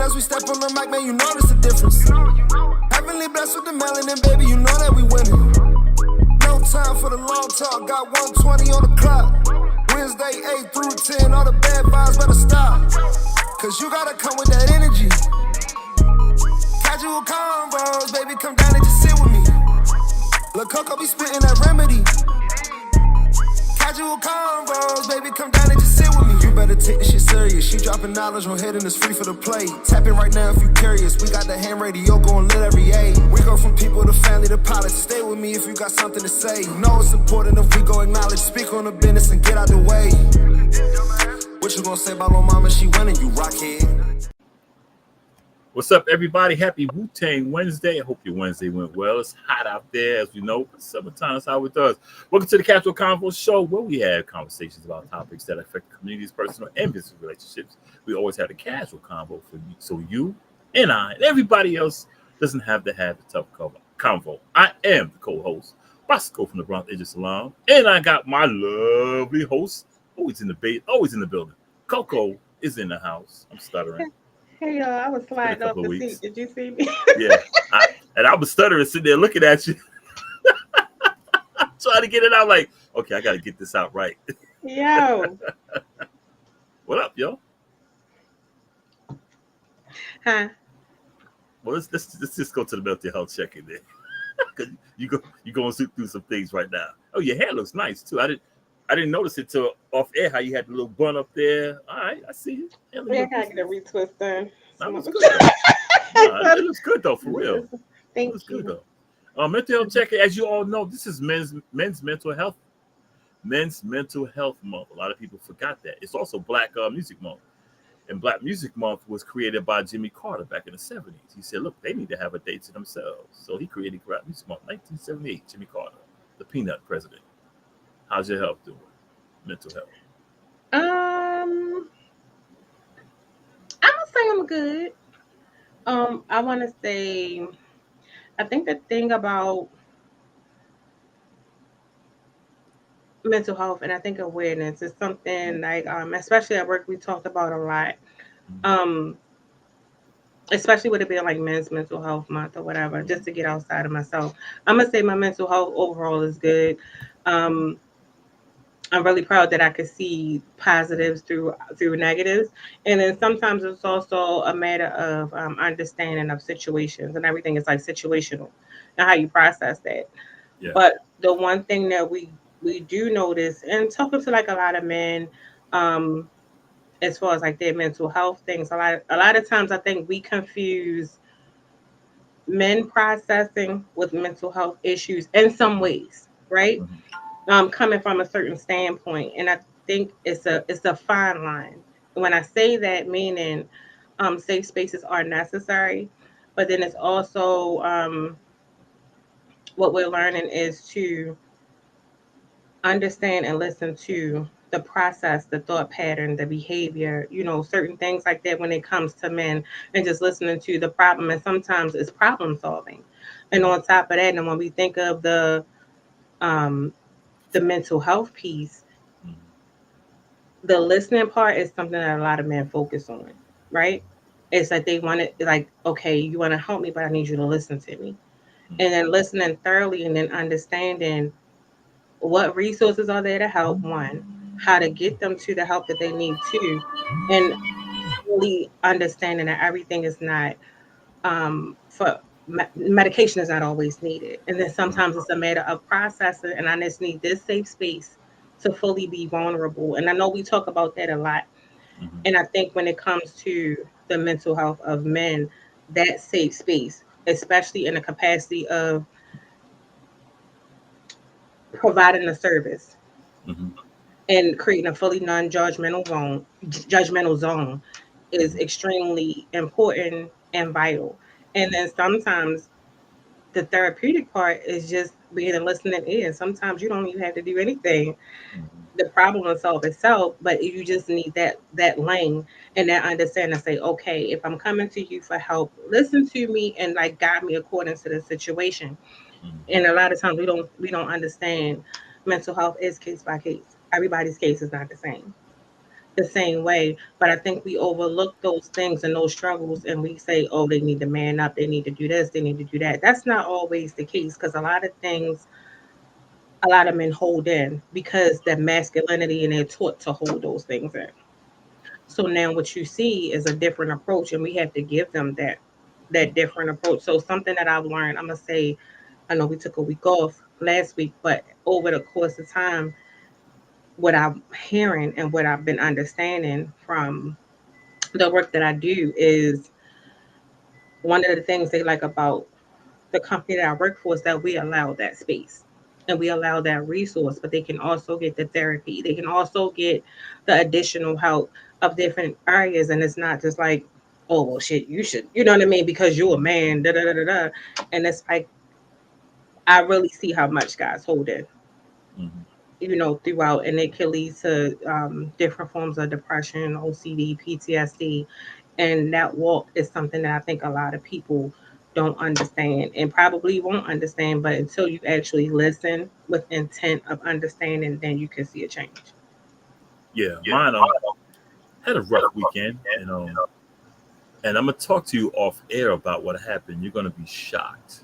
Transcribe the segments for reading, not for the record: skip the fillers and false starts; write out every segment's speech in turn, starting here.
as we step on the mic, man, you notice the difference. Heavenly blessed with the melanin, baby, you know that we winning. No time for the long talk, got 120 on the clock. Wednesday 8 through 10, all the bad vibes better stop. Cause you gotta come with that energy. Casual convos, baby, come down and just sit with me. Lil' Coco be spitting that remedy. Casual convos, baby, come down and just sit with me. You better take this shit serious. She dropping knowledge on head and it's free for the play. Tap in right now if you curious. We got the ham radio going lit every age. We go from people to family to pilots. Stay with me if you got something to say. You know it's important if we go acknowledge. Speak on the business and get out the way. What you gonna say about my mama? She winning, you rockhead. What's up, everybody? Happy Wu-Tang Wednesday. I hope your Wednesday went well. It's hot out there, as we know, but summertime is how it does. Welcome to the Casual Convo Show, where we have conversations about topics that affect the community's personal and business relationships. We always have a casual convo for you, so you and I and everybody else doesn't have to have the tough convo. I am the co-host, Boscoe from the Bronx Edge Salon, and I got my lovely host, always in the building. Coco is in the house. I'm stuttering. Hey y'all, I was sliding off the seat. Did you see me? Yeah, I was stuttering, sitting there looking at you, trying to get it out. Like, okay, I got to get this out right. Yo, what up, yo? Huh? Well, let's just go to the mental health check in there. Cause you going through some things right now. Oh, your hair looks nice too. I didn't notice it till off air how you had the little bun up there. All right, I see you. Yeah, I gotta get a retwist done. That was good. It looks good though, for real. Thank you. Good though. Mental health check. As you all know, this is men's mental health month. A lot of people forgot that. It's also Black Music Month, and Black Music Month was created by Jimmy Carter back in the 70s. He said, "Look, they need to have a day to themselves," so he created Black Music Month, 1978. Jimmy Carter, the Peanut President. How's your health doing? Mental health. I'm gonna say I'm good. I want to say, I think the thing about mental health and I think awareness is something like, especially at work, we talked about a lot. Especially with it being like Men's Mental Health Month or whatever, just to get outside of myself. I'm gonna say my mental health overall is good. I'm really proud that I could see positives through negatives. And then sometimes it's also a matter of understanding of situations, and everything is like situational and how you process that. Yeah. But the one thing that we do notice, and talking to like a lot of men, as far as like their mental health things, a lot of times I think we confuse men processing with mental health issues in some ways, right? Mm-hmm. Coming from a certain standpoint, and I think it's a fine line. When I say that, meaning safe spaces are necessary, but then it's also what we're learning is to understand and listen to the process, the thought pattern, the behavior, certain things like that when it comes to men, and just listening to the problem. And sometimes it's problem solving. And on top of that, and when we think of the mental health piece, the listening part is something that a lot of men focus on, right? It's like they want it, like, okay, you want to help me, but I need you to listen to me. And then listening thoroughly, and then understanding what resources are there to help, one, how to get them to the help that they need to, and really understanding that everything is not medication is not always needed. And then sometimes it's a matter of processing, and I just need this safe space to fully be vulnerable. And I know we talk about that a lot. Mm-hmm. And I think when it comes to the mental health of men, that safe space, especially in the capacity of providing a service, mm-hmm. and creating a fully non-judgmental zone is extremely important and vital. And then sometimes the therapeutic part is just being a listening ear. Sometimes you don't even have to do anything. The problem will solve itself, but you just need that lane and that understanding to say, okay, if I'm coming to you for help, listen to me and like guide me according to the situation. And a lot of times we don't understand mental health is case by case. Everybody's case is not the same. the same way. But I think we overlook those things and those struggles, and we say, oh, they need to man up, they need to do this, they need to do that. That's not always the case, because a lot of things, a lot of men hold in because that masculinity, and they're taught to hold those things in. So now what you see is a different approach, and we have to give them that different approach. So something that I've learned, I'm gonna say, I know we took a week off last week, but over the course of time, what I'm hearing and what I've been understanding from the work that I do is, one of the things they like about the company that I work for is that we allow that space and we allow that resource, but they can also get the therapy. They can also get the additional help of different areas. And it's not just like, oh, well, shit, you should, you know what I mean? Because you're a man, da da da da da. And it's like, I really see how much guys hold it, Mm-hmm. throughout, and it can lead to different forms of depression, OCD, PTSD, and that walk is something that I think a lot of people don't understand and probably won't understand. But until you actually listen with intent of understanding, then you can see a change. Yeah, mine had a rough weekend, and I'm gonna talk to you off air about what happened. You're gonna be shocked,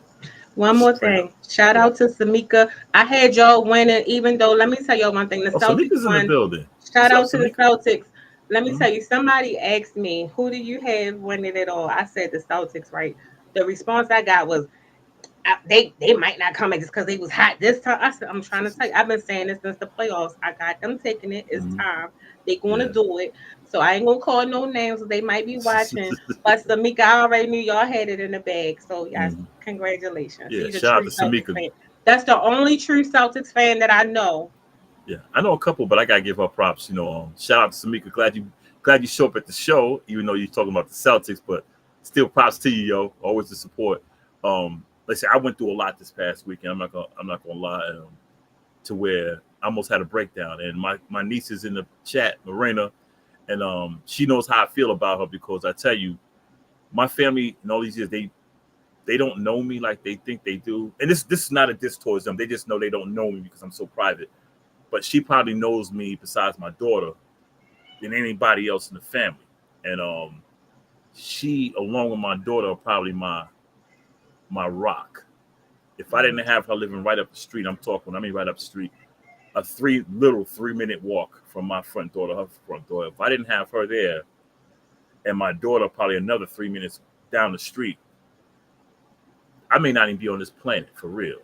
One more straight thing. up. Shout Go ahead. out to Samika. I had y'all winning, even though, let me tell y'all one thing. The Oh, Celtics Samika's in the won. building. Shout What's up, out to the Samika? Celtics. Let me Hmm. tell you, somebody asked me, who do you have winning it all? I said the Celtics, right? The response I got was, they might not come in just because they was hot this time. I said, I'm trying to tell you, I've been saying this since the playoffs. I got them taking it. It's Hmm. time. They going to Yeah. do it. So I ain't gonna call no names. They might be watching. But Samika, I already knew y'all had it in the bag. So yes, Hmm. congratulations. Yeah. She's a Shout out true to Celtics Samika. fan. That's the only true Celtics fan that I know. Yeah, I know a couple, but I gotta give her props. Shout out to Samika. Glad you show up at the show, even though you're talking about the Celtics. But still, props to you, yo. Always the support. Like I said, I went through a lot this past weekend. I'm not gonna lie. To where I almost had a breakdown. And my niece is in the chat, Marina, and she knows how I feel about her because I tell you, my family in all these years they don't know me like they think they do. And this is not a diss towards them. They just know they don't know me because I'm so private. But she probably knows me besides my daughter than anybody else in the family. And she, along with my daughter, are probably my rock. If I didn't have her living right up the street, I mean right up the street, a 3-minute walk from my front door to her front door. If I didn't have her there, and my daughter probably another 3 minutes down the street, I may not even be on this planet for real.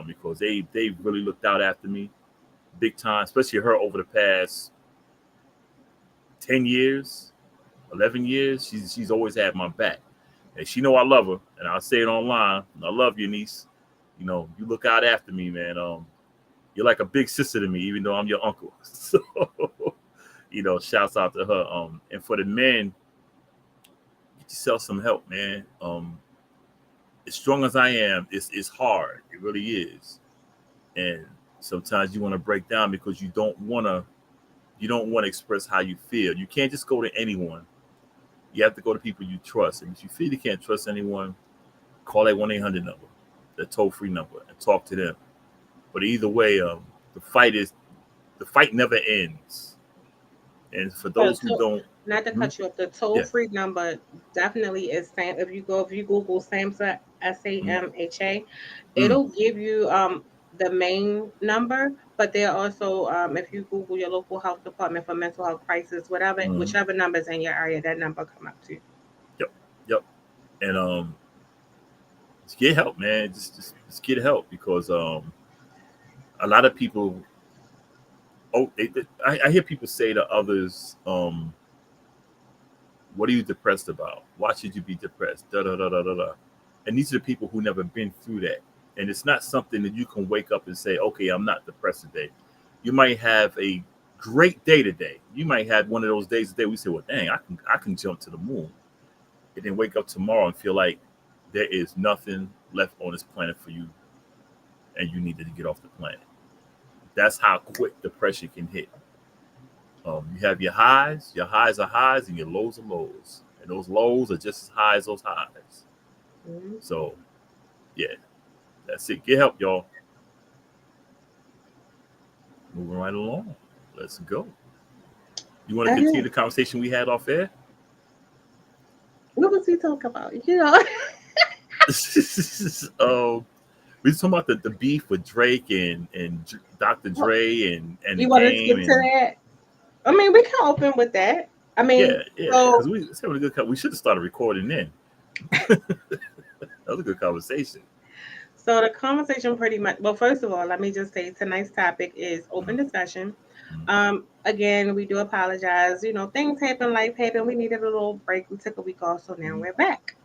Because they really looked out after me big time, especially her over the past 10 years, 11 years. She's always had my back, and she know I love her, and I'll say it online. I love you, niece. You look out after me, man. You're like a big sister to me, even though I'm your uncle. So, shouts out to her. And for the men, get yourself some help, man. As strong as I am, it's hard. It really is. And sometimes you want to break down because you don't want to express how you feel. You can't just go to anyone. You have to go to people you trust. And if you feel you can't trust anyone, call that 1-800 number, the toll-free number, and talk to them. But either way, the fight is the fight never ends. And for So, those who don't, not to hmm, cut you off, the toll yeah, free number definitely is Sam. If you Google SAMHSA, mm, SAMHA, mm, it'll give you the main number. But there also, if you Google your local health department for mental health crisis, whatever, mm, whichever number's in your area, that number come up to. yep, yep. And just get help, man. Just get help because a lot of people. Oh, I hear people say to others, "What are you depressed about? Why should you be depressed?" Da da da da da da. And these are the people who never been through that. And it's not something that you can wake up and say, "Okay, I'm not depressed today." You might have a great day today. You might have one of those days today we say, "Well, dang, I can jump to the moon," and then wake up tomorrow and feel like there is nothing left on this planet for you, and you need to get off the planet. That's how quick depression can hit. You have your highs. Your highs are highs, and your lows are lows, and those lows are just as high as those highs. Mhm. So yeah, that's it. Get help, y'all. Moving right along. Let's go. You want to continue the conversation we had off air? What was he talking about? We were talking about the beef with Drake and Dr. Dre and the You want to skip game to and that? I mean, we can open with that. I mean, yeah, because so we it's having a good. We should have started recording then. That was a good conversation. so the conversation pretty much. Well, first of all, let me just say tonight's topic is open Mhm, discussion. mhm, Again, we do apologize. Things happen, life happened. We needed a little break. We took a week off, so now mhm. we're back.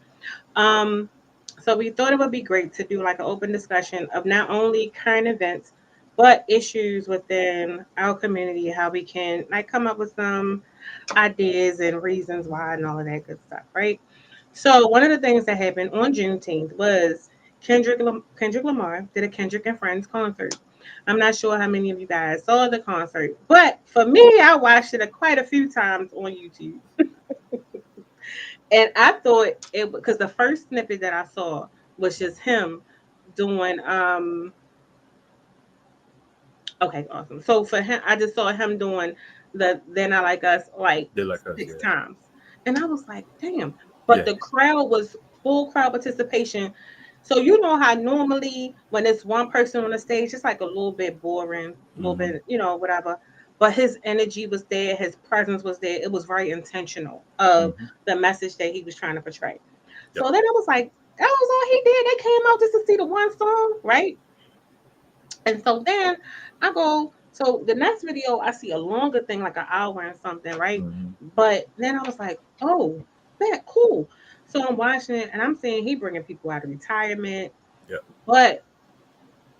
Um, so we thought it would be great to do like an open discussion of not only current events, but issues within our community, how we can like come up with some ideas and reasons why and all of that good stuff, right? So one of the things that happened on Juneteenth was Kendrick Lamar did a Kendrick and Friends concert. I'm not sure how many of you guys saw the concert, but for me, I watched it quite a few times on YouTube. And I thought it because the first snippet that I saw was just him doing okay, awesome. So for him, I just saw him doing the Then I Like Us like They like us, 6 times. And I was like, damn. But yeah. the crowd was full crowd participation. So you know how normally when it's one person on the stage, it's like a little bit boring, a little Hmm. bit, whatever. But his energy was there, his presence was there. It was very intentional of Hmm. the message that he was trying to portray. Yep. So then I was like, that was all he did. They came out just to see the one song, right? And so then I go, so the next video, I see a longer thing, like an hour and something, right? Hmm. But then I was like, oh, that cool. So I'm watching it and I'm seeing he bringing people out of retirement. Yep. But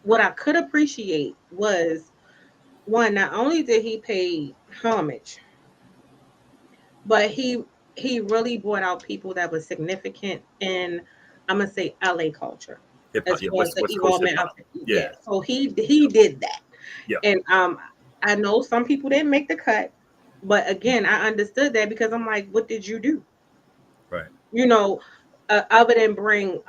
what I could appreciate was one, not only did he pay homage, but he really brought out people that was significant in I'm gonna say LA culture Hip hop, as yeah. far as the West Coast hip evolvement of hop, yeah. yeah, So he did that. yeah. And I know some people didn't make the cut, but again, I understood that because I'm like, what did you do? Right. You know, other than bring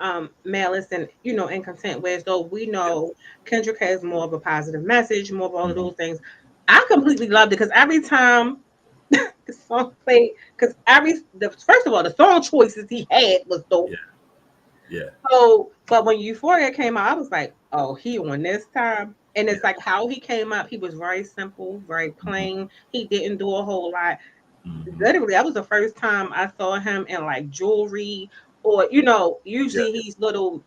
malice and incontent, whereas though we Yeah. know Kendrick has more of a positive message, more of all of Hmm. those things. I completely loved it because every time the song played, because first of all, the song choices he had was dope. Yeah. Yeah. So, but when Euphoria came out, I was like, oh, he on this time. And Yeah. it's like how he came up, he was very simple, very Hmm. plain. He didn't do a whole lot. Hmm. Literally, that was the first time I saw him in like jewelry or, Yeah. usually he's little,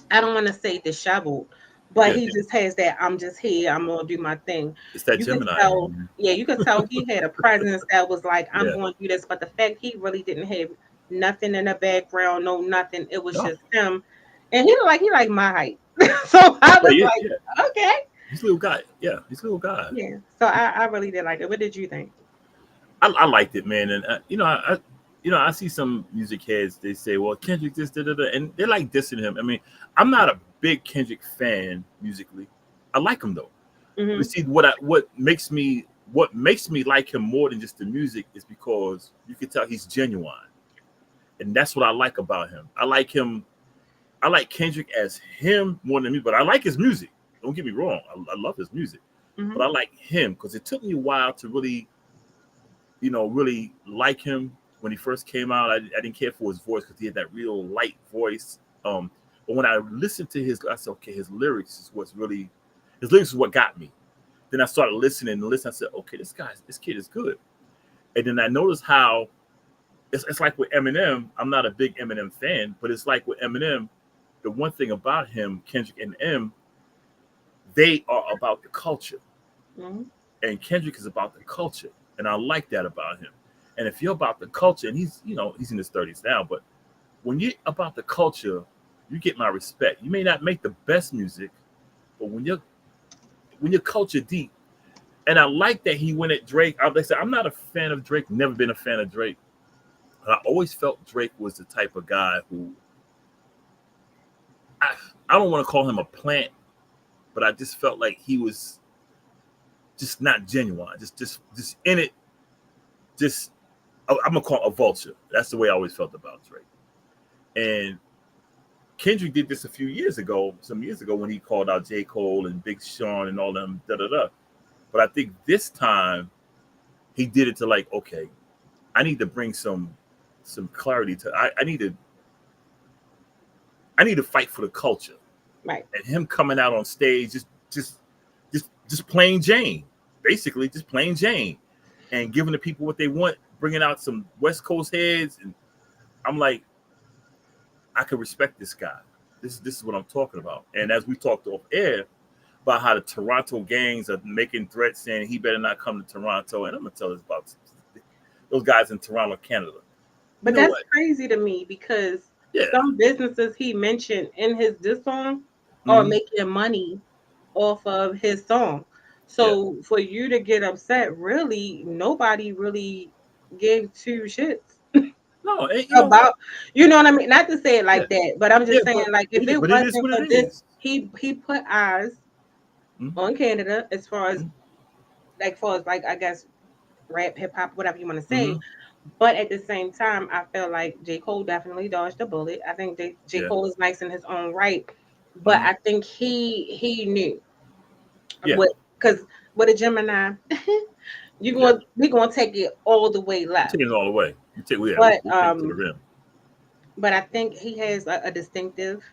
I don't want to say disheveled, but Yeah. he just has that I'm just here, I'm gonna do my thing. It's that You could Gemini. tell, yeah, you could tell he had a presence that was like, I'm Yeah. going to do this. But the fact he really didn't have nothing in the background, no nothing. It was No. just him. And he like my height. So I Yeah. was Yeah. Yeah. like, okay. He's a little guy. Yeah. He's a little guy. Yeah. So I really did like it. What did you think? I liked it, man. And I see some music heads. They say, "Well, Kendrick this, da, da, da," and they like dissing him. I mean, I'm not a big Kendrick fan musically. I like him though. But Mm-hmm. see, what makes me like him more than just the music is because you can tell he's genuine, and that's what I like about him. I like him. I like Kendrick as him more than me, but I like his music. Don't get me wrong. I love his music, Mm-hmm. but I like him because it took me a while to really like him when he first came out. I didn't care for his voice because he had that real light voice. But when I listened to I said, okay, his lyrics is what got me. Then I started listening and listening. I said, okay, this kid is good. And then I noticed how it's like with Eminem. I'm not a big Eminem fan, but it's like with Eminem. The one thing about him, Kendrick and M, they are about the culture, Mm-hmm. and Kendrick is about the culture, and I like that about him. And if you're about the culture, and he's in his 30s now, but when you're about the culture, you get my respect. You may not make the best music, but when you're culture deep, and I like that he went at Drake. Like I said, I'm not a fan of Drake. Never been a fan of Drake. But I always felt Drake was the type of guy who I, I don't want to call him a plant, but I just felt like he was just not genuine. Just in it. Just I'm gonna call it a vulture. That's the way I always felt about Drake. And Kendrick did this some years ago, when he called out J. Cole and Big Sean and all them, da da da. But I think this time he did it to like, okay, I need to bring some clarity to. I need to fight for the culture. Right. And him coming out on stage, just plain Jane, basically just plain Jane, and giving the people what they want, bringing out some West Coast heads, and I'm like, I can respect this guy. This is what I'm talking about. And as we talked off air about how the Toronto gangs are making threats saying he better not come to Toronto, and I'm gonna tell us about those guys in Toronto, Canada. But You know that's what? crazy to me because Yeah. some businesses he mentioned in his diss song are Mhm. making money off of his song. Yeah. So for you to get upset, really, nobody really gave two shits No, and, about, you know what I mean? Not to say it yeah, like that, but I'm yeah, just saying, but like, if it it is wasn't what for it this, is. he put eyes Mhm. on Canada as far as Mhm. like I guess rap, hip hop, whatever you want to say. Mhm. But at the same time, I feel like J. Cole definitely dodged a bullet. I think J. Yeah. Cole is nice in his own right, but Mhm. I think he knew Yeah. what, because with a Gemini, Yeah. we gonna take it all the way We're left. taking it all away. We take yeah, But we take it to the rim. I think he has a distinctive.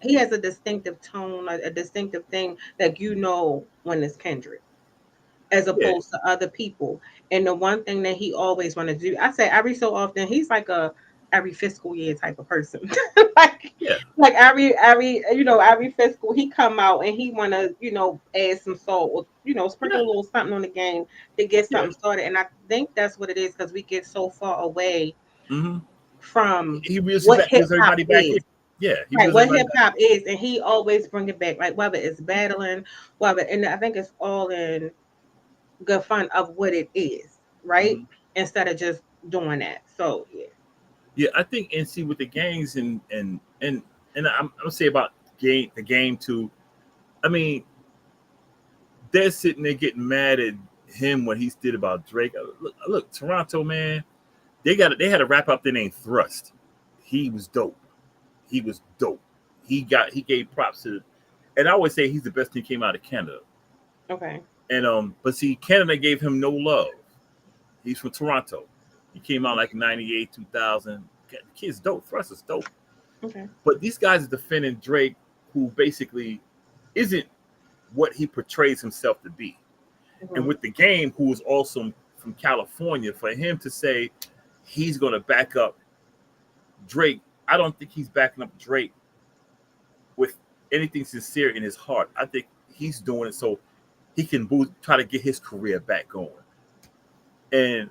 He has a distinctive tone, a distinctive thing that you know when it's Kendrick, as Yeah. opposed to other people. And the one thing that he always want to do, I say every so often, he's like a every fiscal year type of person. like Yeah. like every fiscal he come out and he want to add some salt or sprinkle Yeah. a little something on the game to get Yeah. something started. And I think that's what it is because we get so far away Mm-hmm. from He reels you what back, hip reels hop everybody back in. is. Yeah, he Right, reels what everybody hip back. hop is, and he always bring it back, like whether it's battling, whether, and I think it's all in good fun of what it is, right? Mhm. Instead of just doing that. So yeah, Yeah, I think and see with the gangs and I'm gonna say about the game too. I mean, they're sitting there getting mad at him when he did about Drake. Look, Toronto man, they had a rap up there named Thrust. He was dope. He was dope. He gave props to, and I always say he's the best thing came out of Canada. okay, And but see, Canada gave him no love. He's from Toronto. He came out like 98, 2000. The kid's dope. Thrust is dope. okay, But these guys are defending Drake, who basically isn't what he portrays himself to be. And hmm, with the game, who is also from California, for him to say he's going to back up Drake, I don't think he's backing up Drake with anything sincere in his heart. I think he's doing it so he can try to get his career back going. And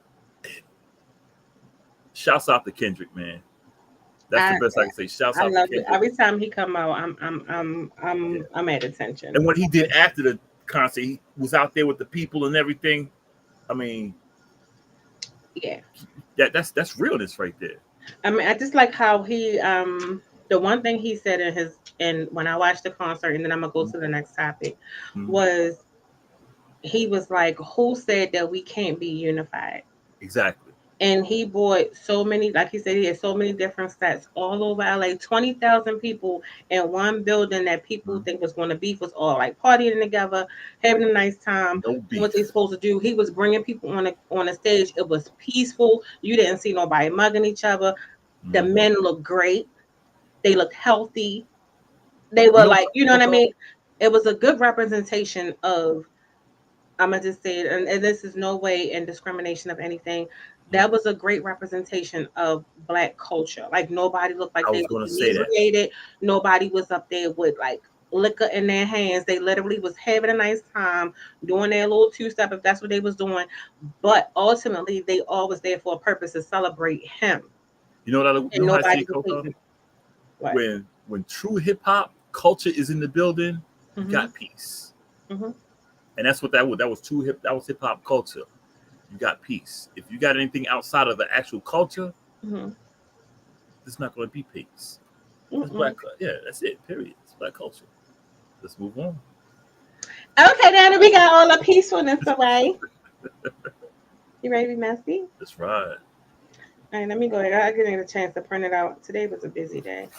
shouts out to Kendrick, man. That's the I best I can say. Shouts I out to love it. Kendrick. Every time he come out, Yeah. I'm at attention. And what he did after the concert, he was out there with the people and everything. I mean, Yeah, that's realness right there. I mean, I just like how he the one thing he said in his, and when I watched the concert, and then I'm gonna go to the next topic, Mhm. was he was like, "Who said that we can't be unified?" Exactly. And he bought so many, like he said, he had so many different sets all over LA. 20,000 people in one building that people Mhm. think was going to beef was all like partying together, having a nice time, No doing what they beef. supposed to do. He was bringing people on the stage. It was peaceful. You didn't see nobody mugging each other. The Mhm. men looked great. They looked healthy. They You were know, like, you know what I Coco. mean? It was a good representation of, I'm gonna just say it, and this is no way in discrimination of anything. Mhm. That was a great representation of Black culture. Like nobody looked like I they was was going to say that. inebriated. Nobody was up there with like liquor in their hands. They literally was having a nice time doing their little two step if that's what they was doing. But ultimately, they all was there for a purpose to celebrate him, You and know how I say, nobody was Coco? hating. What? When true hip hop culture is in the building, you Mm-hmm. got peace. Mm-hmm. And that's what that was. That was hip hop culture. You got peace. If you got anything outside of the actual culture, Mm-hmm. it's not going to be peace. It's Mm-mm. black. Yeah, that's it. Period. It's black culture. Let's move on. Okay, now that we got all the peacefulness away, you ready to be messy? That's right. All right, let me go ahead. I didn't get a chance to print it out. Today was a busy day.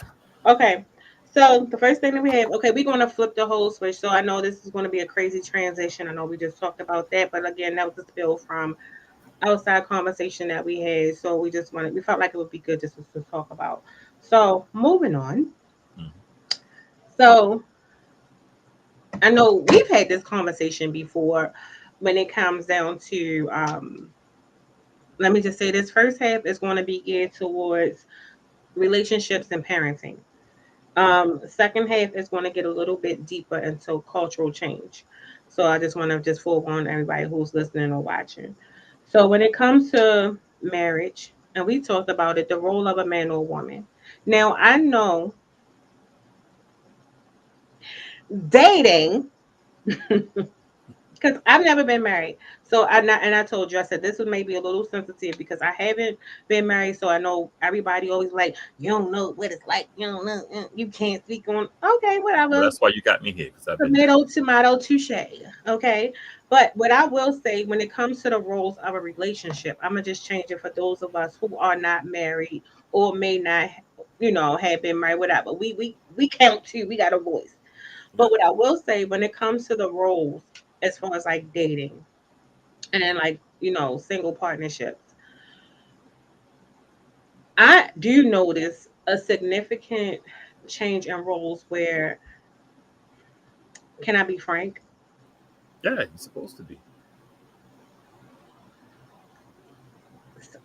Okay, so the first thing that we have, okay, we're going to flip the whole switch. So I know this is going to be a crazy transition. I know we just talked about that, but again, that was the spill from outside conversation that we had. So we felt like it would be good just to talk about. So moving on. Mhm. So I know we've had this conversation before when it comes down to let me just say this first half is going to be geared towards relationships and parenting. Second half is going to get a little bit deeper into cultural change. So I just want to just forewarn everybody who's listening or watching. So when it comes to marriage, and we talked about it, the role of a man or woman. Now I know dating because I've never been married. So I told you I said this was maybe a little sensitive because I haven't been married. So I know everybody always like you don't know what it's like. You don't know. You can't speak on. Okay, Well, whatever. that's why you got me here because I've been there. Tomato, tomato, touche. Okay. But what I will say when it comes to the roles of a relationship, I'm gonna just change it for those of us who are not married or may not, have been married, whatever. We count too. We got a voice. Yeah. But what I will say when it comes to the roles, as far as like dating and like, single partnerships, I do notice a significant change in roles where, can I be frank? Yeah, you're supposed to be.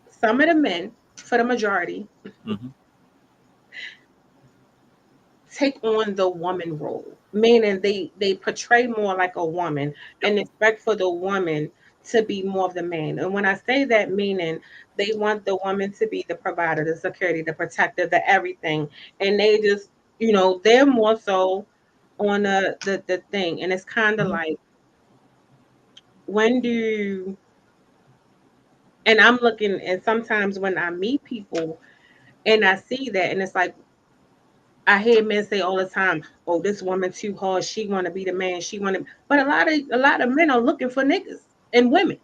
Some of the men, for the majority, Hmm. take on the woman role, meaning they portray more like a woman Yep. and expect for the woman to be more of the man. And when I say that, meaning they want the woman to be the provider, the security, the protector, the everything, and they just, they're more so on the thing, and it's kind of Hmm. like when do and I'm looking, and sometimes when I meet people and I see that, and it's like I hear men say all the time, "Oh, this woman too hard. She want to be the man. She want to." But a lot of men are looking for niggas and women.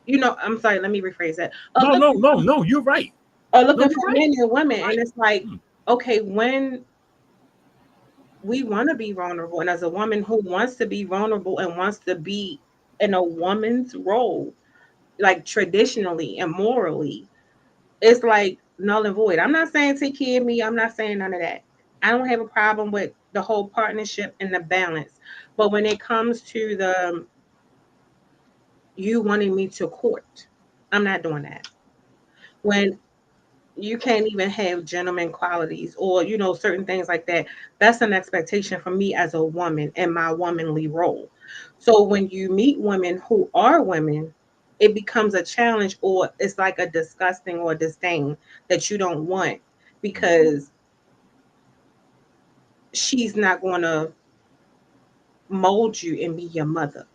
I'm sorry. Let me rephrase that. Are No, no, looking no, no. You're right. are No, looking you're for right. men and women, You're and right. it's like, Mm. okay, when we want to be vulnerable, and as a woman who wants to be vulnerable and wants to be in a woman's role, like traditionally and morally, it's like null and void. I'm not saying take care of me. I'm not saying none of that. I don't have a problem with the whole partnership and the balance. But when it comes to the you wanting me to court, I'm not doing that. When you can't even have gentleman qualities or certain things like that, that's an expectation for me as a woman and my womanly role. So when you meet women who are women, it becomes a challenge, or it's like a disgusting or disdain that you don't want because she's not going to mold you and be your mother.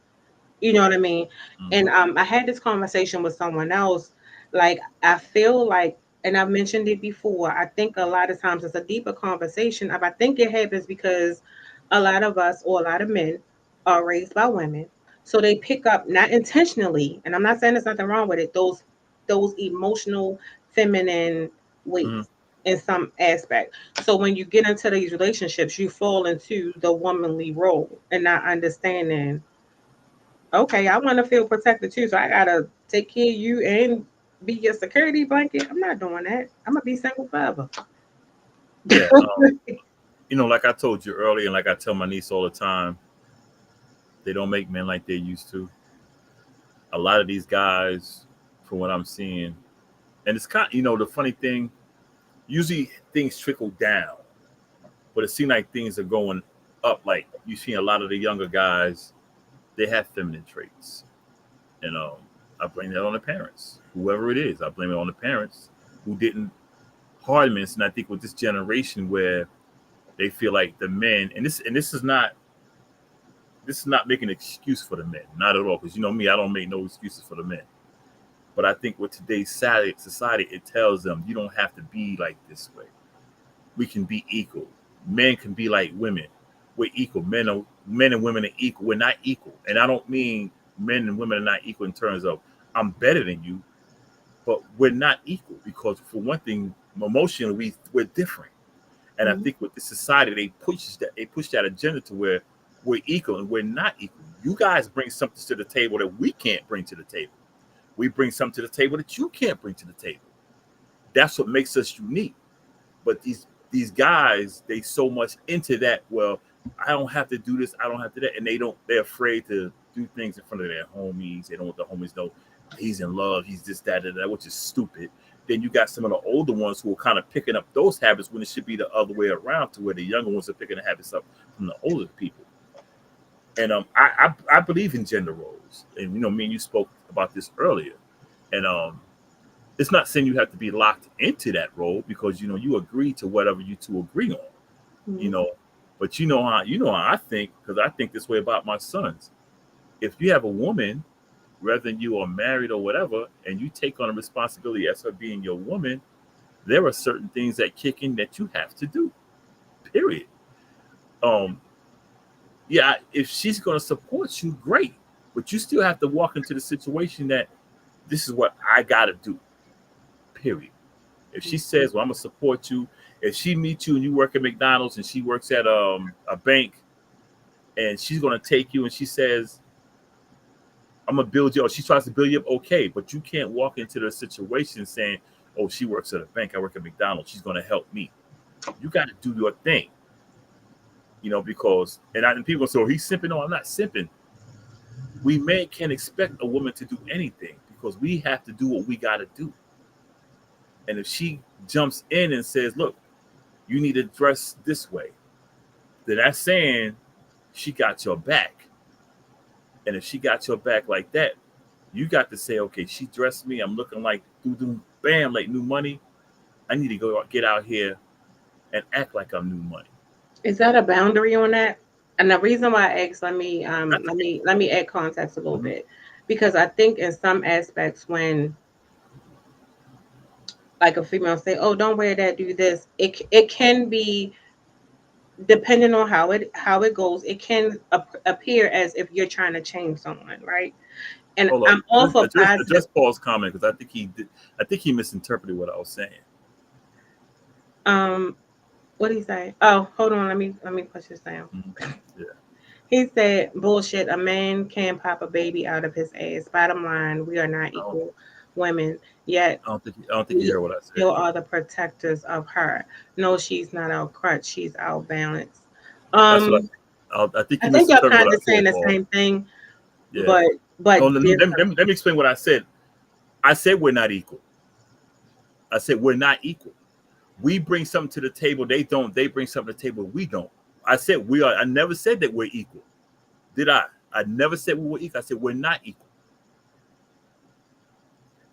You know what I mean? And Hmm. I had this conversation with someone else. Like I feel like, and I've mentioned it before. I think a lot of times it's a deeper conversation. I think it happens because a lot of us or a lot of men are raised by women, so they pick up not intentionally. And I'm not saying there's nothing wrong with it. Those emotional, feminine Hmm. ways in some aspect. So when you get into these relationships, you fall into the womanly role and not understanding, okay, I want to feel protected too, so I gotta take care of you and be your security blanket. I'm not doing that. I'm gonna be single forever. Yeah. Like I told you earlier, and like I tell my niece all the time, they don't make men like they used to. A lot of these guys, from what I'm seeing, and it's the funny thing. Usually things trickle down, but it seems like things are going up. Like you see a lot of the younger guys, they have feminine traits. And I blame that on the parents, whoever it is. I blame it on the parents who didn't harden us. And I think with this generation where they feel like the men, and this is not making an excuse for the men, not at all. Because you know me, I don't make no excuses for the men. But I think with today's society, it tells them you don't have to be like this way. We can be equal. Men can be like women. We're equal. Men and women are equal. We're not equal, and I don't mean men and women are not equal in terms of I'm better than you, but we're not equal because for one thing, emotionally we're different. And I Mhm. think with the society, they push that agenda to where we're equal and we're not equal. You guys bring something to the table that we can't bring to the table. We bring something to the table that you can't bring to the table. That's what makes us unique. But these guys, they so much into that. Well, I don't have to do this. I don't have to that, and they're afraid to do things in front of their homies. They don't want the homies to know he's in love. He's this, that, which is stupid. Then you got some of the older ones who are kind of picking up those habits when it should be the other way around, to where the younger ones are picking the habits up from the older people. And I believe in gender roles, and me and you spoke about this earlier, and it's not saying you have to be locked into that role, because you agree to whatever you two agree on, but how I think, because I think this way about my sons. If you have a woman, whether you are married or whatever, and you take on a responsibility as her being your woman, there are certain things that kick in that you have to do. Period. Yeah, if she's going to support you, great, but you still have to walk into the situation that this is what I got to do. Period. If she says, well, I'm going to support you, if she meets you and you work at McDonald's and she works at a bank, and she's going to take you and she says, I'm going to build you, or she tries to build you up, okay, but you can't walk into the situation saying, oh, she works at a bank, I work at McDonald's, she's going to help me. You got to do your thing. Because, and people say, oh, he's simping. No, I'm not simping. We men can't expect a woman to do anything, because we have to do what we got to do. And if she jumps in and says, look, you need to dress this way, then that's saying she got your back. And if she got your back like that, you got to say, okay, she dressed me, I'm looking like bam, like new money. I need to go get out here and act like I'm new money. Is that a boundary on that? And the reason why I asked, let me add context a little bit, because I think in some aspects, when like a female say, oh, don't wear that, do this, it can be, depending on how it goes, it can appear as if you're trying to change someone, right? And I'm also positive. Just Paul's comment, because I think he misinterpreted what I was saying. What did he say? Oh, hold on, let me push this down. Yeah. He said, bullshit, a man can pop a baby out of his ass. Bottom line, we are not equal women, yet I don't think you heard what I said. Still are the protectors of her. No, she's not our crutch, she's our balance. That's what I think you're kind of saying the same thing. Yeah. But let me explain what I said. I said we're not equal. I said we're not equal. We bring something to the table. They don't. They bring something to the table. We don't. I said we are. I never said that we're equal. Did I? I never said we were equal. I said we're not equal.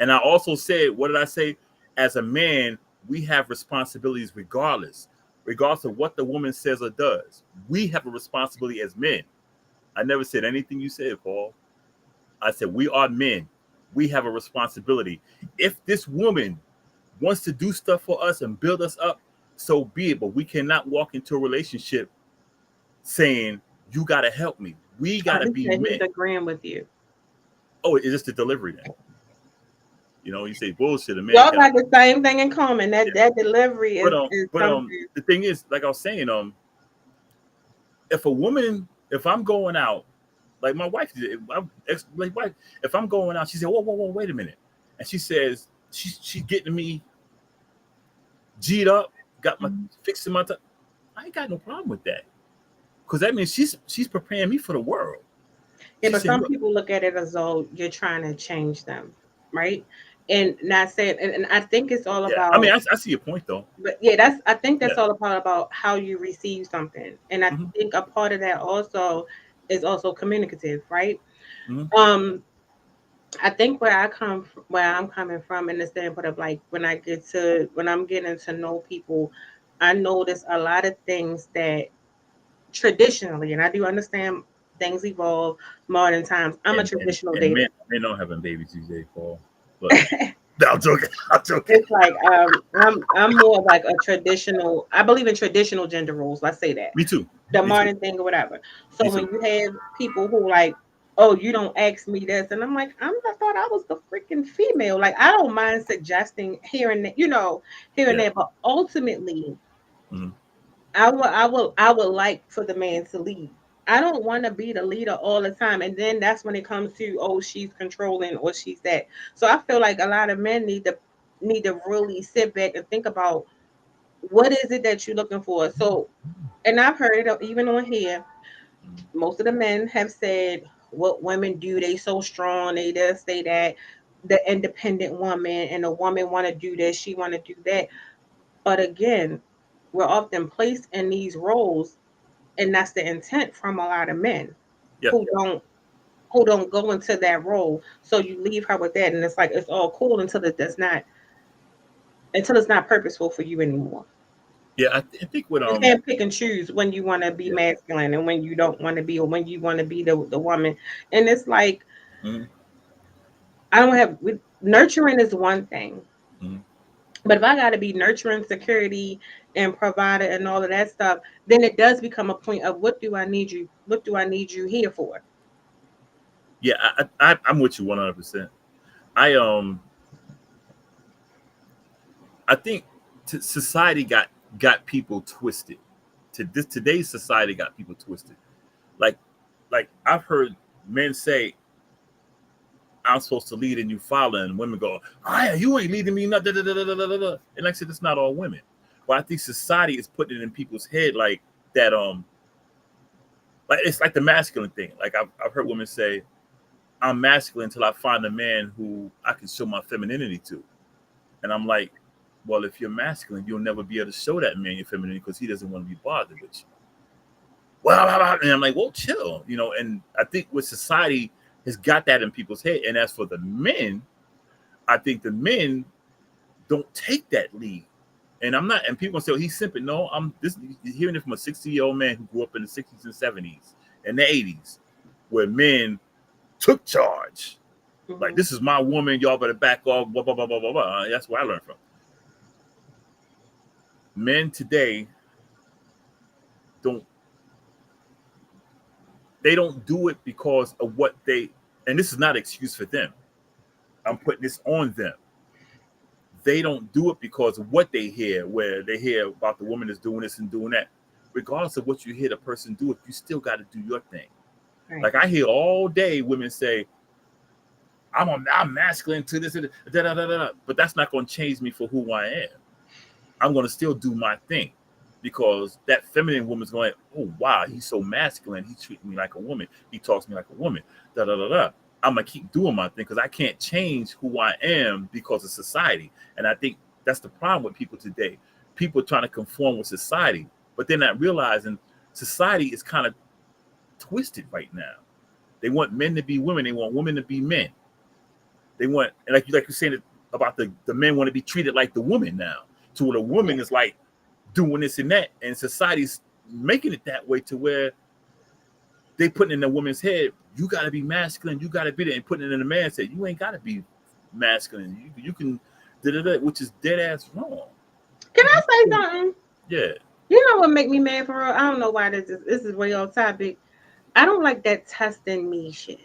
And I also said, what did I say? As a man, we have responsibilities regardless of what the woman says or does. We have a responsibility as men. I never said anything you said, Paul. I said we are men. We have a responsibility. If this woman wants to do stuff for us and build us up, so be it. But we cannot walk into a relationship saying, you got to help me. We got to be men. He's agreeing with you. Oh, it's just the delivery then. You say bullshit. A man y'all got the same thing in common. That delivery is the thing is, like I was saying, if I'm going out, like my wife did, if I'm going out, she said, whoa, wait a minute. And she says, she's getting me G'd up, got my fixing my time. I ain't got no problem with that, because that means she's preparing me for the world. Yeah, but some people look at it as though you're trying to change them, right? And not saying, and I think it's all about. I mean, I see your point though. But yeah, I think that's all about how you receive something, and I think a part of that also is also communicative, right? I think where I'm coming from in the standpoint of like when I'm getting to know people, I notice a lot of things that traditionally, and I do understand things evolve, modern times. I'm a traditional dater. Men don't having babies these days, Paul. But no, I'm joking. It's like I'm more like a traditional. I believe in traditional gender roles. Let's say that. Me too. The modern thing or whatever. So when you have people who like, oh, you don't ask me this, and I'm like, I thought I was the freaking female. Like I don't mind suggesting here and there, but ultimately, I would like for the man to lead. I don't want to be the leader all the time. And then that's when it comes to, oh, she's controlling or she's that. So I feel like a lot of men need to really sit back and think about what is it that you're looking for. So, and I've heard it even on here. Most of the men have said what women do. They so strong. They just say that the independent woman and the woman want to do this. She want to do that. But again, we're often placed in these roles, and that's the intent from a lot of men Yeah. who don't go into that role. So you leave her with that, and it's like it's all cool until it's not purposeful for you anymore. Yeah, I think what You can't pick and choose when you want to be yeah. masculine and when you don't want to be, or when you want to be the woman. And it's like Mhm. I don't have nurturing is one thing, Mhm. but if I got to be nurturing, security, and provider and all of that stuff, then it does become a point of what do I need you? What do I need you here for? Yeah, I'm with you 100%. I I think society got people twisted. Today's society got people twisted. Like I've heard men say, I'm supposed to lead and you follow, and women go, oh, yeah, you ain't leading me, and like I said, it's not all women, but I think society is putting it in people's head like that. Like it's like the masculine thing. Like I've heard women say, I'm masculine until I find a man who I can show my femininity to, and I'm like, well, if you're masculine, you'll never be able to show that man your femininity because he doesn't want to be bothered with you. Well, and I'm like, well, chill, And I think with society has got that in people's head, and as for the men, I think the men don't take that lead. And I'm not, and people say, oh, he's simping. No, I'm this hearing it from a 60-year-old man who grew up in the 60s and 70s and the 80s, where men took charge. Like, Mm-hmm. this is my woman, y'all better back off, blah, blah, blah, blah, blah, blah. That's where I learned from. Men today don't they don't do it because of what they, and this is not an excuse for them. I'm putting this on them. They don't do it because of what they hear, where they hear about the woman that's doing this and doing that. Regardless of what you hear the person do, if you still got to do your thing. Right. Like I hear all day women say, I'm masculine to this, da, da, da, da, but that's not going to change me for who I am. I'm going to still do my thing because that feminine woman's going, oh, wow, he's so masculine. He treats me like a woman. He talks to me like a woman, da, da, da, da. I'm going to keep doing my thing because I can't change who I am because of society. And I think that's the problem with people today. People are trying to conform with society, but they're not realizing society is kind of twisted right now. They want men to be women. They want women to be men. They want, and like you're saying about the men want to be treated like the woman now. To where the woman is like doing this and that, and society's making it that way to where they putting in the woman's head, you got to be masculine, you got to be there, and putting it in the man's head, you ain't got to be masculine. You can, which is dead ass wrong. Can I say something? Yeah. You know what make me mad for real? I don't know why this is way off topic. I don't like that testing me shit.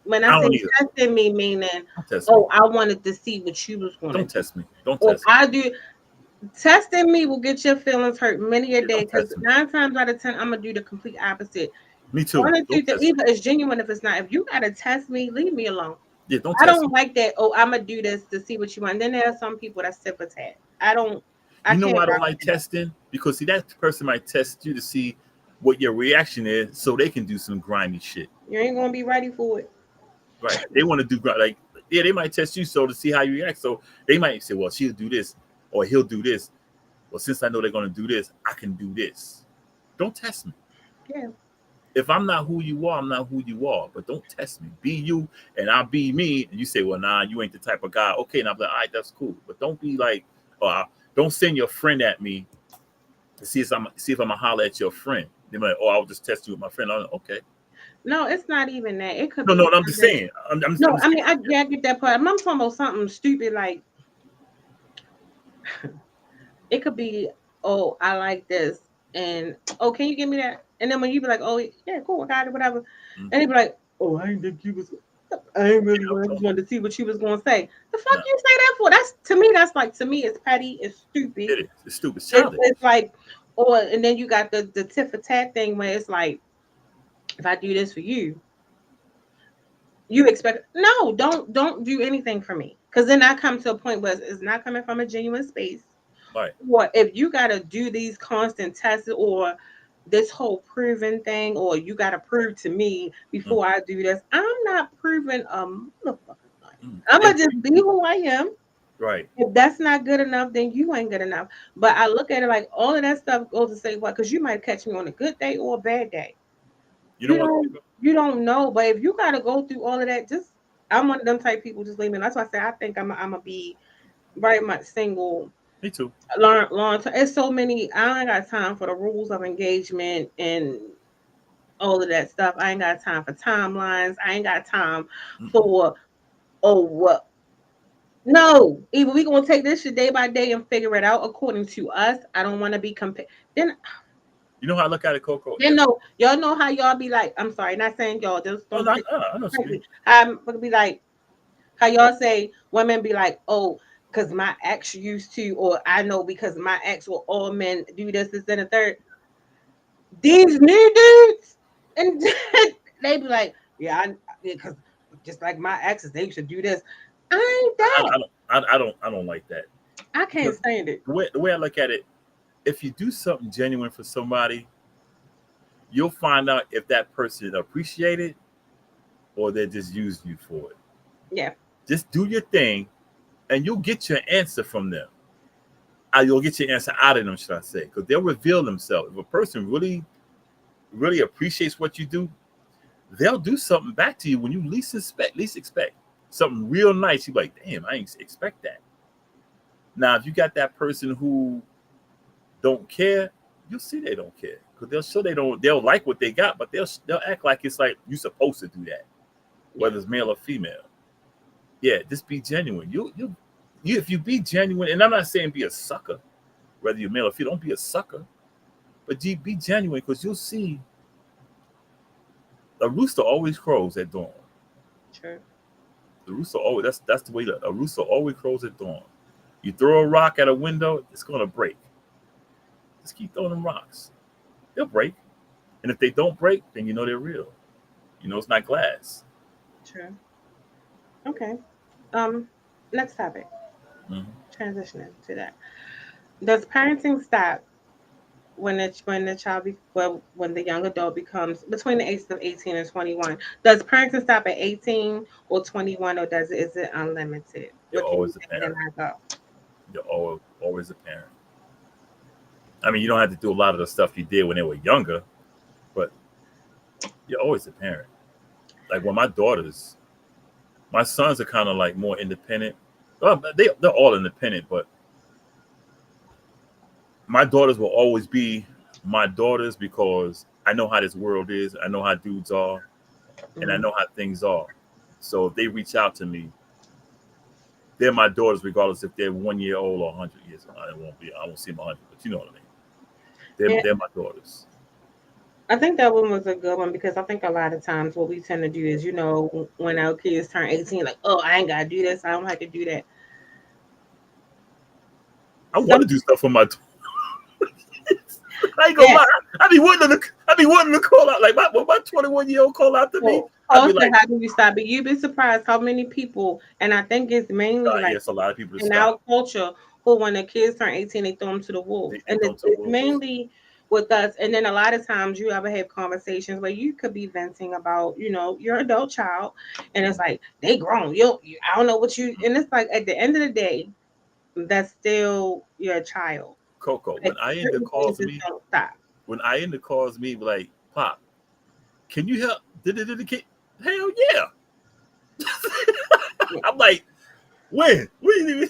When I I say don't either. testing me, meaning, Don't test me. I wanted to see what you was going to Don't do. test me. Don't Or test me. I do. Testing me will get your feelings hurt many a Yeah, day don't because test me. 9 times out of 10, I'm gonna do the complete opposite. Me too. One or two Don't things, test me. either it's genuine if it's not. If you gotta test me, leave me alone. Yeah, don't I test don't me. like that. Oh, I'm gonna do this to see what you want. And then there are some people that sip a tat. I don't. I You know can't why I don't rock like with that. testing? Because see, that person might test you to see what your reaction is, so they can do some grimy shit. You ain't gonna be ready for it. Right? They want to do like, yeah, they might test you so to see how you react. So they might say, well, she'll do this or he'll do this. Well, since I know they're going to do this, I can do this. Don't test me. Yeah. If I'm not who you are, I'm not who you are. But don't test me. Be you and I'll be me. And you say, well, nah, you ain't the type of guy. Okay, and I'm like, all right, that's cool. But don't be like, don't send your friend at me to see if I'm gonna holler at your friend. They're like, oh, I'll just test you with my friend. I'm like, okay. No, it's not even that. It could No, be no, I'm just something. saying. I'm No, just I mean, I get that part. I'm talking about something stupid like it could be, oh, I like this, and oh, can you give me that? And then when you be like, oh, yeah, cool, I got it, whatever, mm, and they be like, oh, I ain't think you was. I ain't really yeah, want. I just wanted to see what you was gonna say. The fuck no, you say that for? That's to me. That's like to me. It's petty. It's stupid. it is. It's stupid. It's childish. It's like, or and then you got the tit for tat thing where it's like if I do this for you, you expect no, don't do anything for me. Because then I come to a point where it's not coming from a genuine space. Right. Or if you gotta do these constant tests or this whole proving thing, or you gotta prove to me Mm, before I do this, I'm not proving a motherfucking thing. mm. I'm And gonna just be who I am. right. If that's not good enough, then you ain't good enough. But I look at it like all of that stuff goes to say what? Because you might catch me on a good day or a bad day. You know what, Coco? You don't know. But if you gotta go through all of that, just I'm one of them type people. Just leave me. That's why I say I think I'm gonna be very much single Me too. long term. It's so many. I ain't got time for the rules of engagement and all of that stuff. I ain't got time for timelines. I ain't got time Mm-mm. for oh what. No, either we gonna take this shit day by day and figure it out according to us. I don't want to be compared. You know how I look at it, Coco? Then no, y'all know how y'all be like. I'm sorry, not saying y'all. Just Oh, don't no, take I know what you mean. it. I'm gonna be like how y'all say women be like, oh, because my ex used to, or I know because my ex or all men do this, and the third. These new dudes, and they be like, yeah, because just like my exes, they should do this. I ain't I, that. I don't. I don't like that. I can't Because stand it. the way I look at it, if you do something genuine for somebody, you'll find out if that person appreciate it or they're just using you for it. Yeah, Just do your thing, and you'll get your answer from them. You'll get your answer out of them, should I say? Because they'll reveal themselves. If a person really appreciates what you do, they'll do something back to you when you least expect something real nice. You're like, damn, I ain't expect that. Now, if you got that person who don't care, you'll see they don't care because they'll show they don't. They'll like what they got, but they'll act like it's like you're supposed to do that, yeah, whether it's male or female. Yeah, just be genuine. You if you be genuine, and I'm not saying be a sucker, whether you're male or female, don't be a sucker, but be genuine because you'll see a rooster always crows at dawn. true. The rooster always that's the way that a rooster always crows at dawn. You throw a rock at a window, it's gonna break. Just keep throwing them rocks. They'll break. And if they don't break, then you know they're real. You know it's not glass. True. Okay. Um, Next topic. Mhm. Transitioning to that. Does parenting stop when the child when the young adult becomes between the ages of 18 and 21? Does parenting stop at 18 or 21, or does it is it unlimited? You're What can you always a say? Then parent. I go. You're always a parent. I mean, you don't have to do a lot of the stuff you did when they were younger, but you're always a parent. Like when my sons are kind of like more independent. Well, they're all independent, but my daughters will always be my daughters because I know how this world is. I know how dudes are, and I Mm, know how things are. So if they reach out to me, they're my daughters, regardless if they're 1 year old or 100 years old. I won't see them 100, but you know what I mean. yeah, They're my daughters. I think that one was a good one because I think a lot of times what we tend to do is, when our kids turn 18, like, oh, I ain't gotta do this, I don't have to do that. I So want to do stuff for my. I ain't gonna yeah, lie. I be wanting to call out like when my 21-year-old call out to me. so I'd be also like, how do you stop it? You'd be surprised how many people, and I think it's mainly like yes, a lot of people to in our stop. culture who when the kids turn 18 they throw them to the wolves, They and throw them to the it's wolves. mainly with us. And then a lot of times you ever have conversations where you could be venting about your adult child, and it's like they grown, I don't know what you, and it's like at the end of the day that's still your child. Coco, Like certain things just don't stop. when Ienda calls me, like, Pop, can you help? Did the kid? Hell yeah. I'm like, when? What do you mean?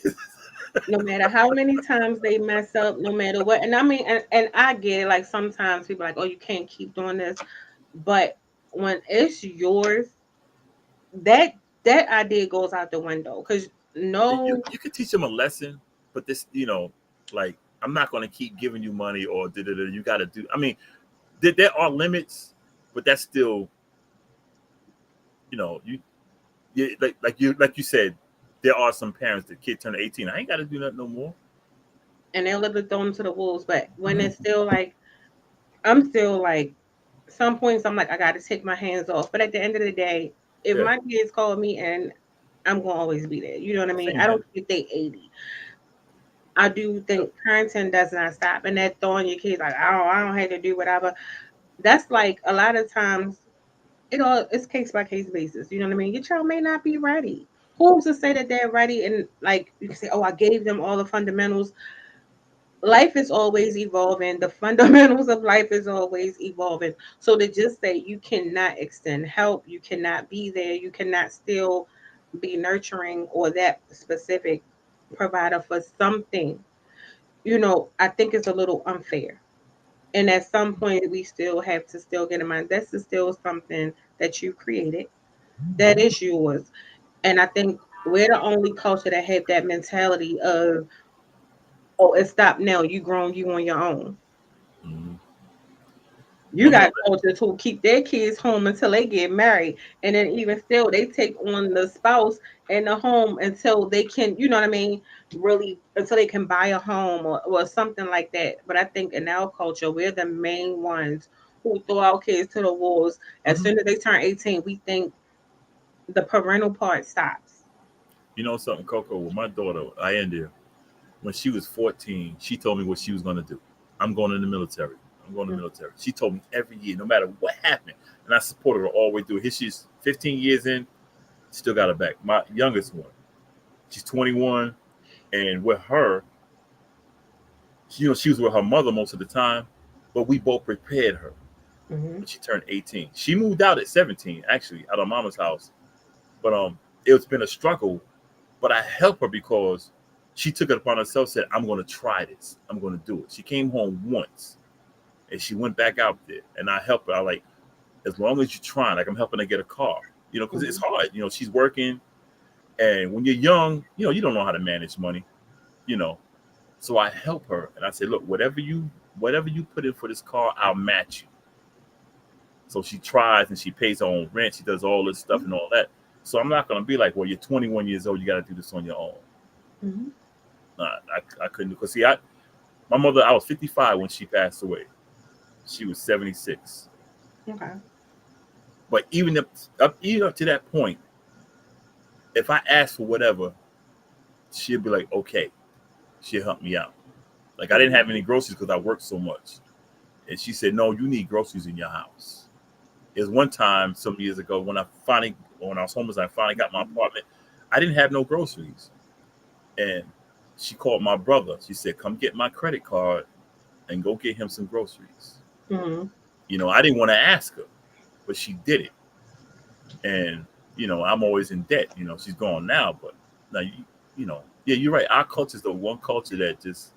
No matter how many times they mess up, no matter what. And I mean, and I get it. Like sometimes people are like, oh, you can't keep doing this. But when it's yours, that that idea goes out the window. Cause you no, you can teach them a lesson, but this, like I'm not gonna keep giving you money or you got to do. I mean, there are limits, but that's still, you like you said, there are some parents that kid turn 18. I ain't got to do nothing no more. and they'll let it throw them to the wolves. But when it's still like, I'm still like, some points I'm like, I got to take my hands off. But at the end of the day, if Yeah, my kids call me, and I'm gonna always be there. You know what I mean? same I don't here. think they 80. I do think parenting does not stop, and that throwing your kids like, oh, I don't have to do whatever. That's like a lot of times it's case by case basis. You know what I mean? Your child may not be ready. Who's to say that they're ready? And like you can say, oh, I gave them all the fundamentals. Life is always evolving. The fundamentals of life is always evolving. So to just say you cannot extend help, you cannot be there, you cannot still be nurturing or that specific provider for something, I think it's a little unfair. And at some point we still have to still get in mind this is still something that you created, that is yours. And I think we're the only culture that have that mentality of, oh, it stopped now, you grown, you on your own. Mhm. You My got mother, cultures who keep their kids home until they get married, and then even still, they take on the spouse in the home until they can, you know what I mean, really until they can buy a home or something like that. But I think in our culture, we're the main ones who throw our kids to the wolves. As mhm. soon as they turn 18, we think the parental part stops. You know something, Coco? With my daughter, I ended when she was 14. She told me what she was going to do. I'm going in the military. I'm going to the military. She told me every year, no matter what happened, and I supported her all the way through. Here she's 15 years in, still got her back. My youngest one, she's 21, and with her, she was with her mother most of the time, but we both prepared her Mm-hmm. when she turned 18. She moved out at 17, actually, out of mama's house. But it's been a struggle. But I help her because she took it upon herself, said, I'm going to try this. I'm going to do it. She came home once and she went back out there. And I help her. I like, as long as you're trying, like I'm helping her get a car, because it's Mm-hmm. hard. She's working. And when you're young, you don't know how to manage money, you know. So I help her and I say, look, whatever you put in for this car, I'll match you. So she tries and she pays her own rent. She does all this stuff and all that. So I'm not going to be like, well, you're 21 years old. You got to do this on your own. Mm-hmm. I couldn't, because see, my mother, I was 55 when she passed away. She was 76. Okay. But even up to that point, if I asked for whatever, she'd be like, okay, she'll help me out. Like I didn't Mm-hmm. have any groceries because I worked so much. And she said, no, you need groceries in your house. There's one time some years ago when I was homeless, I finally got my apartment. I didn't have no groceries. And she called my brother. She said, come get my credit card and go get him some groceries. Mm-hmm. I didn't want to ask her, but she did it. And, I'm always in debt. She's gone now, but now, yeah, you're right. Our culture is the one culture that just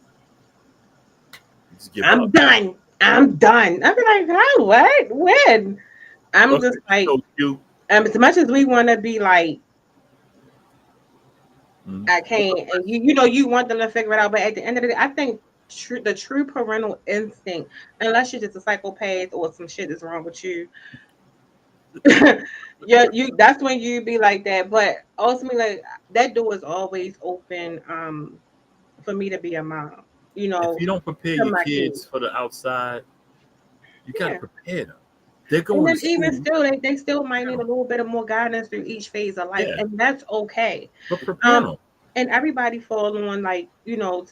give I'm up. done. I'm done. I'd be like, huh, what? When? I'm Okay, just like, so you, as much as we want to be like, mhm. I can't, and you want them to figure it out, but at the end of the day, I think the true parental instinct, unless you're just a psychopath or some shit is wrong with you, yeah, that's when you be like that. But ultimately, like that door is always open, for me to be a mom, If you don't prepare to your my kids. kids for the outside, you got to Yeah. prepare them. They're And going then to even school. still, they still might need Yeah, a little bit of more guidance through each phase of life, yeah, and that's okay. but prepare Um, them. and everybody fall on like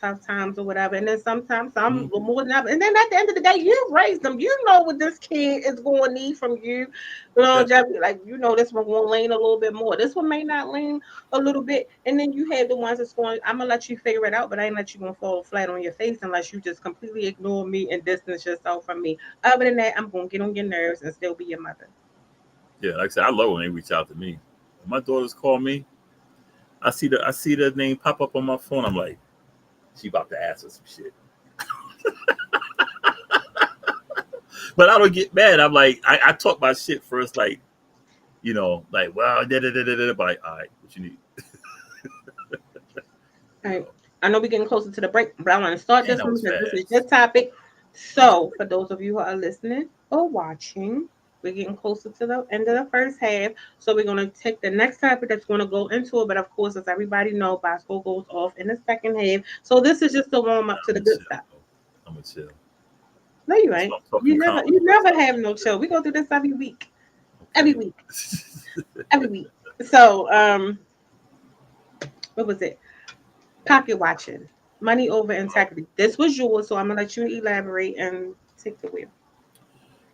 tough times or whatever, and then sometimes some Mhm. more than ever. And then at the end of the day, you raised them. You know what this kid is going to need from you. Yeah, Like this one going to lean a little bit more. This one may not lean a little bit, and then you have the ones that's going. I'm gonna let you figure it out, but I ain't let you gonna fall flat on your face unless you just completely ignore me and distance yourself from me. Other than that, I'm gonna get on your nerves and still be your mother. yeah. Like I said, I love when they reach out to me. When my daughters call me, I see the name pop up on my phone. I'm like, she about to ask us some shit. But I don't get mad. I'm like, I talk my shit first, like, well, da da da da da. But like, all right, what you need? All You right. know, I know we're getting closer to the break, but I want to start man, this that one was because this is your fast. topic. So, for those of you who are listening or watching, we're getting closer to the end of the first half. So, we're going to take the next topic that's going to go into it. But of course, as everybody knows, Bosco goes off in the second half. So, this is just a warm up to I'm the gonna good chill. stuff. Bro. I'm gonna chill. No, you That's ain't. what I'm talking You never have no chill. We go through this every week. Every Okay. week. Every week. So, what was it? Pocket watching. Money over integrity. This was yours, so I'm gonna let you elaborate and take the wheel.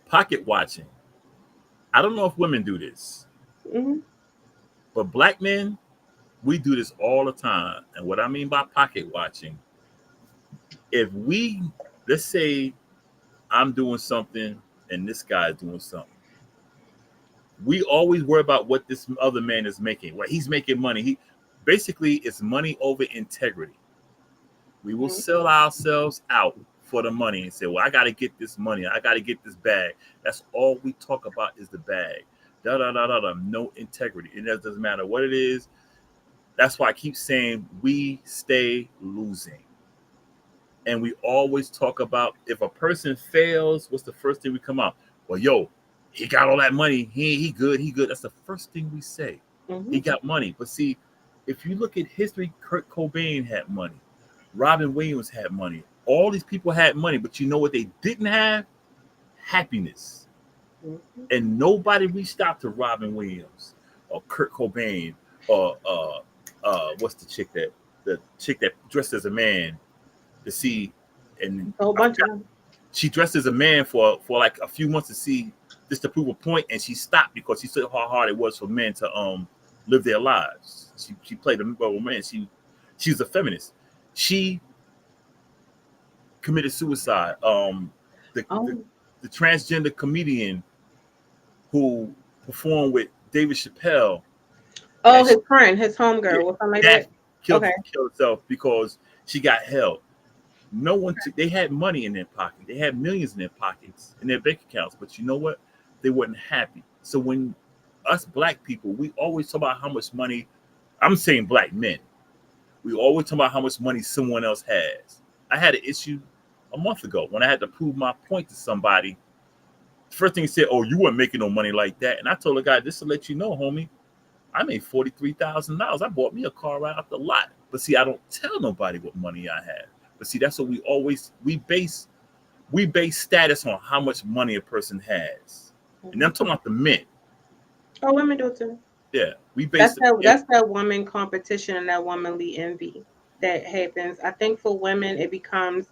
Pocket watching. I don't know if women do this, Hmm. but black men, we do this all the time. And what I mean by pocket watching, if we, let's say I'm doing something and this guy is doing something, we always worry about what this other man is making. Well, he's making money. He basically it's money over integrity. We will sell ourselves out for the money and say, "Well, I got to get this money. I got to get this bag." That's all we talk about is the bag. Da da da da da. No integrity. And that doesn't matter what it is. That's why I keep saying we stay losing. And we always talk about if a person fails, what's the first thing we come out? Well, yo, he got all that money. He good. He good. That's the first thing we say. Hmm. He got money. But see, if you look at history, Kurt Cobain had money. Robin Williams had money. All these people had money, but you know what they didn't have? Happiness. Hmm. And nobody reached out to Robin Williams or Kurt Cobain or what's the chick that dressed as a man to see, and A whole I bunch of forgot, them. she dressed as a man for like a few months to see just to prove a point, and she stopped because she saw how hard it was for men to live their lives. She played a role man. She was a feminist. She committed suicide. The, the Oh, the transgender comedian who performed with David Chappelle, oh, and his friend, his yeah, homegirl, or something like that. Daphne killed Okay. killed herself because she got held. No one took. They had money in their pocket. They had millions in their pockets in their bank accounts. But you know what? They weren't happy. So when us black people, we always talk about how much money. I'm saying black men. We always talk about how much money someone else has. I had an issue a month ago when I had to prove my point to somebody. First thing he said, "Oh, you weren't making no money like that." And I told the guy, "Just to let you know, homie, I made $43,000. I bought me a car right off the lot. But see, I don't tell nobody what money I have. But see, that's what we base status on how much money a person has. And I'm Hmm. talking about the men. Oh, women do it too. Yeah, we base it. Yeah, That's that woman competition and that womanly envy that happens. I think for women it becomes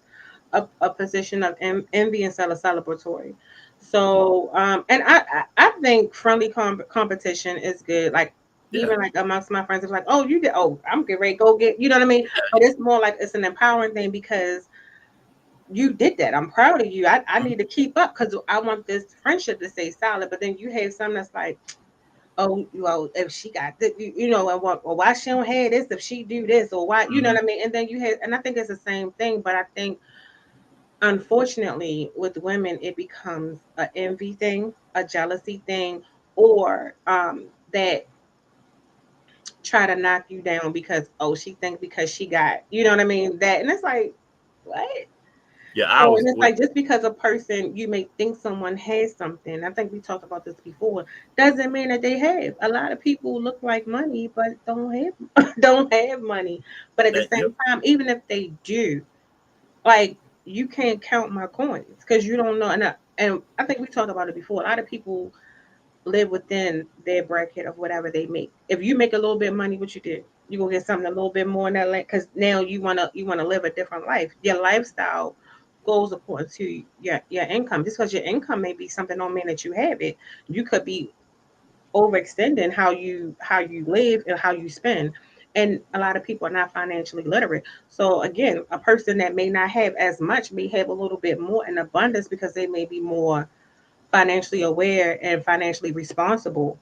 a position of envy instead of celebratory. So and I think friendly competition is good. Like yeah, even like amongst my friends, it's like, oh, you did, oh, I'm getting ready to go get, you know what I mean? But it's more like it's an empowering thing because you did that. I'm proud of you. I mhm, need to keep up because I want this friendship to stay solid. But then you have some that's like, oh, well, if she got this, you know, and what, or why she don't have this, if she do this, or why, you know mhm. what I mean? And then you have, and I think it's the same thing, but I think unfortunately with women it becomes a envy thing, a jealousy thing, or that try to knock you down because oh she thinks because she got, you know what I mean, that, and it's like what. Yeah. I So, was and it's what. like just because a person you may think someone has something, I think we talked about this before, doesn't mean that they have. A lot of people look like money but don't have don't have money. But at the Yep. same time, even if they do, like you can't count my coins because you don't know. And I think we talked about it before. A lot of people live within their bracket of whatever they make. If you make a little bit of money, what you do? You gonna get something a little bit more in that because now you wanna live a different life. Your lifestyle goes according to your income. Just because your income may be something don't mean that you have it. You could be overextending how you live and how you spend. And a lot of people are not financially literate. So again, a person that may not have as much may have a little bit more in abundance because they may be more financially aware and financially responsible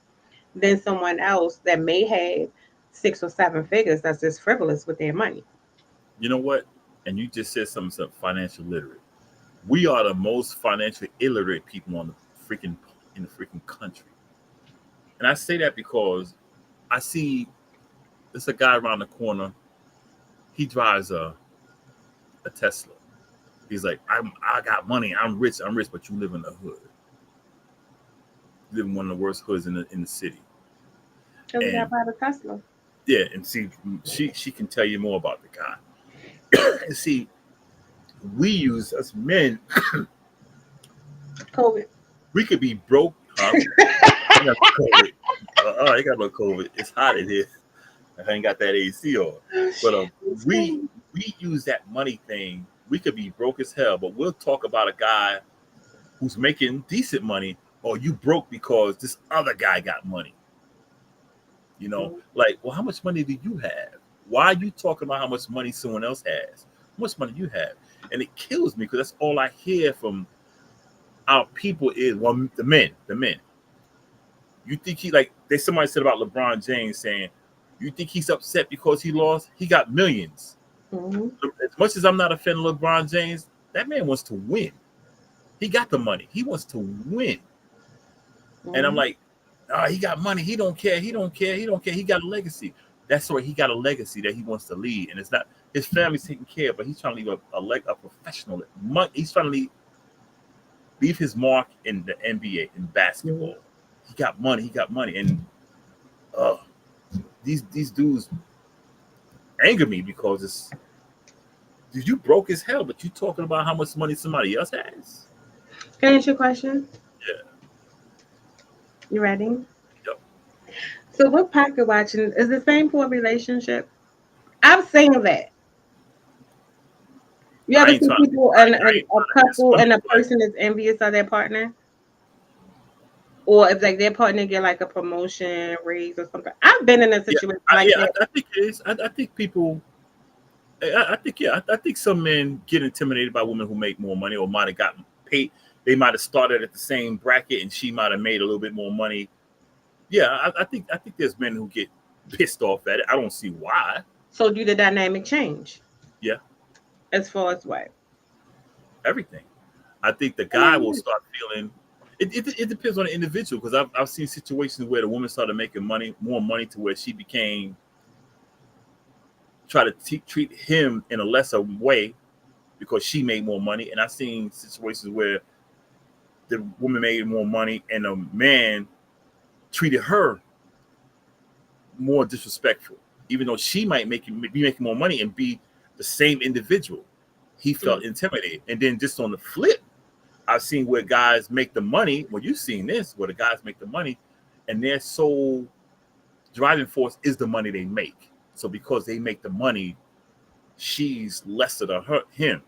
than someone else that may have 6 or 7 figures that's just frivolous with their money. You know what? And you just said something financial literate. We are the most financially illiterate people on the freaking in the freaking country. And I say that because I see there's a guy around the corner. He drives a Tesla. He's like, I got money, I'm rich, but you live in the hood. You live in one of the worst hoods in the city. Because we got And by the Tesla. yeah, and see, she can tell you more about the guy. And see, we use us men COVID. We could be broke, huh? I got COVID. I got no COVID. It's hot in here. I ain't got that AC on. But It's we crazy. we use that money thing. We could be broke as hell, but we'll talk about a guy who's making decent money, or you broke because this other guy got money. Like, well, how much money do you have? Why are you talking about how much money someone else has? How much money you have? And it kills me because that's all I hear from our people is, well, the men. You think there's somebody said about LeBron James saying, you think he's upset because he lost? He got millions. Mm-hmm. As much as I'm not a fan of LeBron James, that man wants to win. He got the money. He wants to win. And I'm like, he got money. He don't care. He don't care. He don't care. He got a legacy. That's right. He got a legacy that he wants to lead. And it's not his family's taking care of, but he's trying to leave a professional. He's trying to leave his mark in the NBA, in basketball. He got money. He got money. And these dudes anger me because you broke as hell, but you talking about how much money somebody else has. Can I ask you a question? Yeah. You ready? Yep. So what pocket watching is the same for a relationship? I'm saying that. You I ever ain't see trying. people I and ain't a trying to get couple some and a people like, person is envious of their partner? Or if like their partner get like a promotion, raise or something. I've been in a situation like that. I think it is. I think people. I think I think some men get intimidated by women who make more money or might have gotten paid. They might have started at the same bracket and she might have made a little bit more money. Yeah, I think there's men who get pissed off at it. I don't see why. So do the dynamic change? Yeah, As far as what? everything. I think the I mean, guy will start feeling. It depends on the individual because I've seen situations where the woman started making more money to where she became try to treat him in a lesser way because she made more money, and I've seen situations where the woman made more money and the man treated her more disrespectful, even though she might be making more money and be the same individual. He felt intimidated, and then just on the flip, I've seen where guys make the money. Well, you've seen this, where the guys make the money, and their sole driving force is the money they make. So because they make the money, she's lesser to him.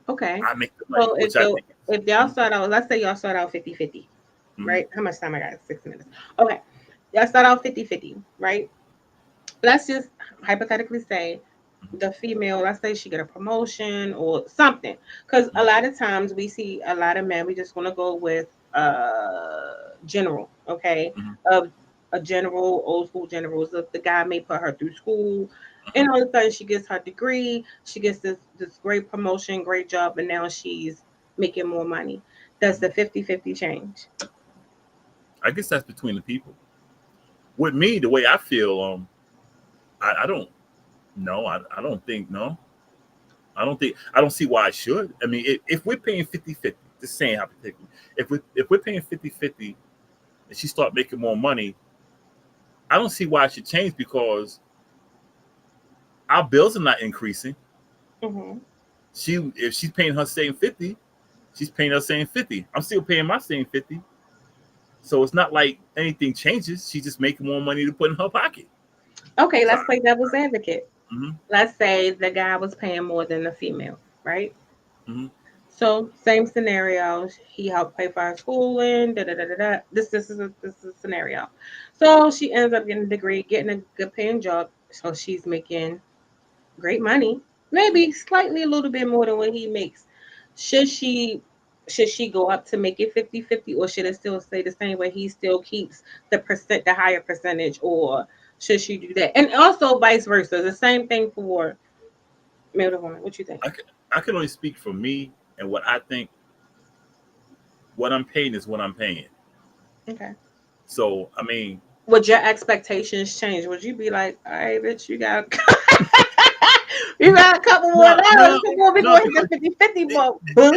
Okay. I make the money, So which I think. if y'all start out, let's say y'all start out 50-50, right? How much time I got? 6 minutes. Okay. Y'all start out 50-50, right? Let's just hypothetically say the female, let's say she get a promotion or something. Because a lot of times we see a lot of men, we just want to go with general, okay? Of a general, old school generals. The guy may put her through school, and all of a sudden she gets her degree, she gets this great promotion, great job, and now she's making more money. Does the 50-50 change? I guess that's between the people. With me, the way I feel, I don't. No, I don't think. No, I don't think. I don't see why I should. I mean, if we're paying 50-50, just saying hypothetically, if we're paying 50-50, and she start making more money, I don't see why it should change because our bills are not increasing. Mm-hmm. If she's paying her same 50, she's paying her same 50. I'm still paying my same 50. So it's not like anything changes. She's just making more money to put in her pocket. Okay, So, let's play devil's advocate. mm-hmm, Let's say the guy was paying more than the female, right? mm-hmm, So same scenario. He helped pay for her schooling. Da, da, da, da, da. This is a scenario. So she ends up getting a degree, getting a good paying job. So she's making great money, maybe slightly a little bit more than what he makes. Should she go up to make it 50-50, or should it still stay the same way he still keeps the higher percentage, or should she do that? And also vice versa, the same thing for male to woman. What you think? I can only speak for me and what I think. What I'm paying is what I'm paying. Okay. So I mean, Would your expectations change? Would you be like, all right, bitch, you got you got a couple more dollars. We're going to get 50-50, but boo.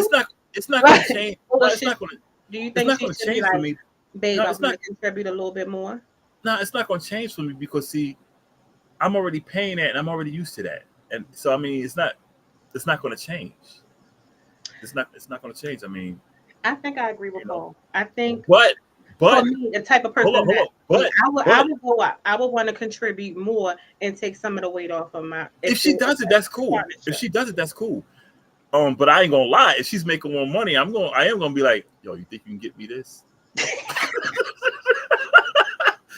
it's not going to change. Or It's not going to. do you It's think not she going to should be change for like, me. babe, No, I'm it's going not. to contribute a little bit more? No, it's not going to change for me because see, I'm already paying that and I'm already used to that, and so I mean, it's not going to change. It's not going to change. I mean, I think I agree with You know, Paul. I think but for but me, the type of hold person on, hold that on, but I but would go out. I would want to contribute more and take some of the weight off of my if if she there was does it, that's a cool. If partnership. she does it, that's cool. But I ain't gonna lie. If she's making more money, I am gonna be like, yo, you think you can get me this?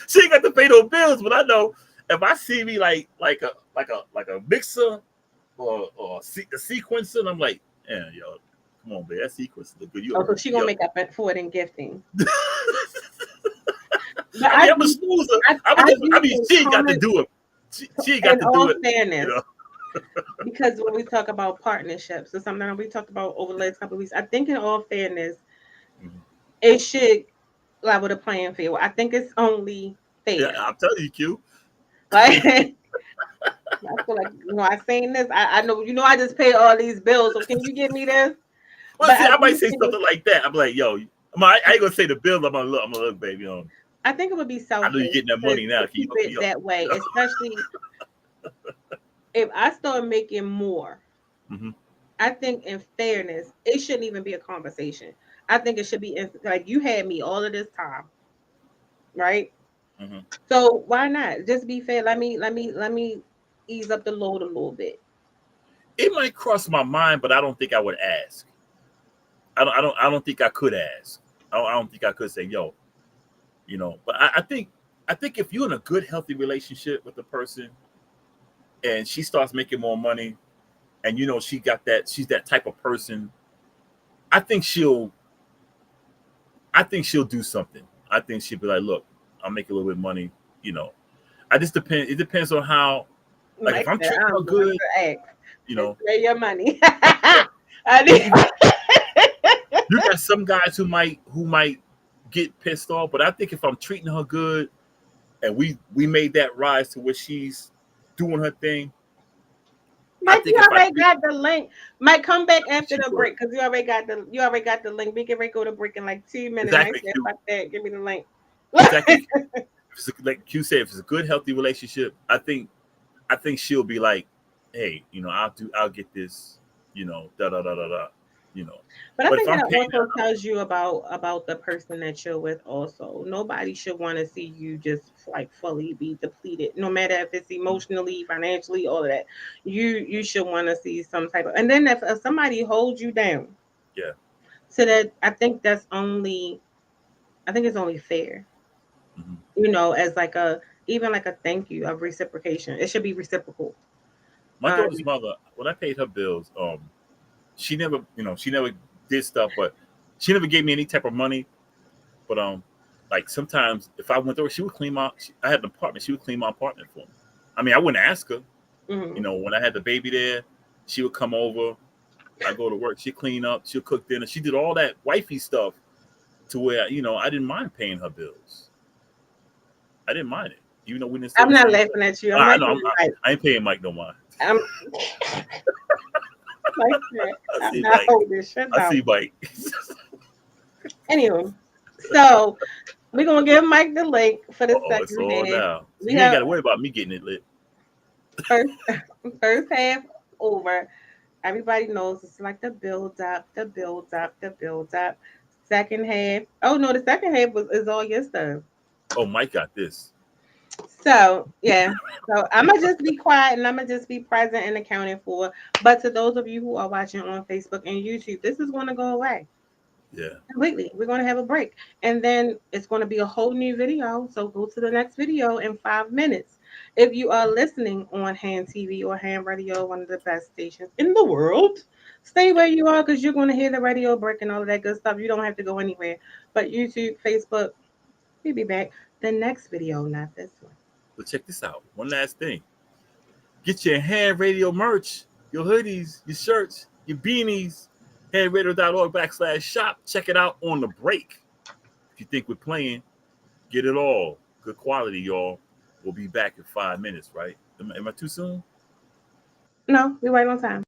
She ain't got to pay no bills, but I know if I see me like a mixer or a sequencer, and I'm like, yeah, yo, come on, man, that sequencer look good. Oh, so she gonna Yo. make up for it in gifting. But I mean, I'm a snoozer. I do I mean, think she ain't got to do it. She ain't got in to do all it. You fairness, know. because when we talk about partnerships or something that we talked about over the last couple of weeks, I think in all fairness, Mhm. it should level the playing field. I think it's only Yeah, fair. I'm telling you, Q. Like I feel like I seen this. I know I just pay all these bills. So can you give me this? Well, But see, I I might do say think something like that. I'm like, yo, I ain't gonna say the bill. I'm gonna look, baby. I think it would be I know you're selfish getting that money now. to Can you keep hook me it up? that way, especially if I start making more. Hmm. I think in fairness, it shouldn't even be a conversation. I think it should be like you had me all of this time, right? Hmm. So why not just be fair? Let me ease up the load a little bit. It might cross my mind, but I don't think I would ask. I don't think I could ask. I don't think I could say, yo, But I think if you're in a good, healthy relationship with the person, and she starts making more money, and she's that type of person. I think she'll, I think she'll do something. I think she'll be like, look, I'll make a little bit of money. You know, I just depend. It depends on how. Like if Mike I'm said, treating her I'm going good, to ask you and know, spend your money. I you, need- you got some guys who might get pissed off, but I think if I'm treating her good, and we made that rise to where she's doing her thing, I Mike, think you if I already treat got the link. Mike, come back after she the would break because you already got the link. We can go to break in like 2 minutes. Mike exactly said, Q, fuck that. Give me the link. exactly Q. Like Q said, if it's a good healthy relationship, I think she'll be like, hey, I'll get this, da da da da da, you know. But I But if think I'm that paying also tells you about the person that you're with. Also, nobody should want to see you just like fully be depleted, no matter if it's emotionally, financially, all of that. You should want to see some type of. And then if somebody holds you down, yeah, so that I think it's only fair. hmm As like a even like a thank you of reciprocation. It should be reciprocal. my Um, daughter's mother, when I paid her bills, she never did stuff, but she never gave me any type of money. But like sometimes if I went over, she would clean I had an apartment, she would clean my apartment for me. I mean, I wouldn't ask her. mhm. When I had the baby there, she would come over. I go to work, she'd clean up, she'll cook dinner. She did all that wifey stuff to where I didn't mind paying her bills. I didn't mind it, even though we didn't stay in I'm the not same place. laughing at you. I'm I laughing know at Mike. I ain't paying Mike no mind. I'm like that. I I'm see not Mike. holding shit I down. see Mike. Anyway, so we're gonna give Mike the link for the Oh, it's second all half. now. So We you ain't have got to worry about me getting it lit. first first half over. Everybody knows it's like the build up, the build up, the build up. Second half. Oh no, the second half is all your stuff. Oh, Mike got this. So yeah. So I'm gonna just be quiet and I'm gonna just be present and accounted for. But to those of you who are watching on Facebook and YouTube, this is gonna go away Yeah. completely. We're going to have a break and then it's going to be a whole new video. So go to the next video in 5 minutes. If you are listening on Hand TV or Hand Radio, one of the best stations in the world, stay where you are because you're going to hear the radio break and all of that good stuff. You don't have to go anywhere. But YouTube, Facebook, we'll be back. The next video, not this one. But check this out. One last thing. Get your Hand Radio merch, your hoodies, your shirts, your beanies. Handradio.org/shop. Check it out on the break. If you think we're playing, get it all. Good quality, y'all. We'll be back in 5 minutes, right? Am I too soon? No, we're right on time.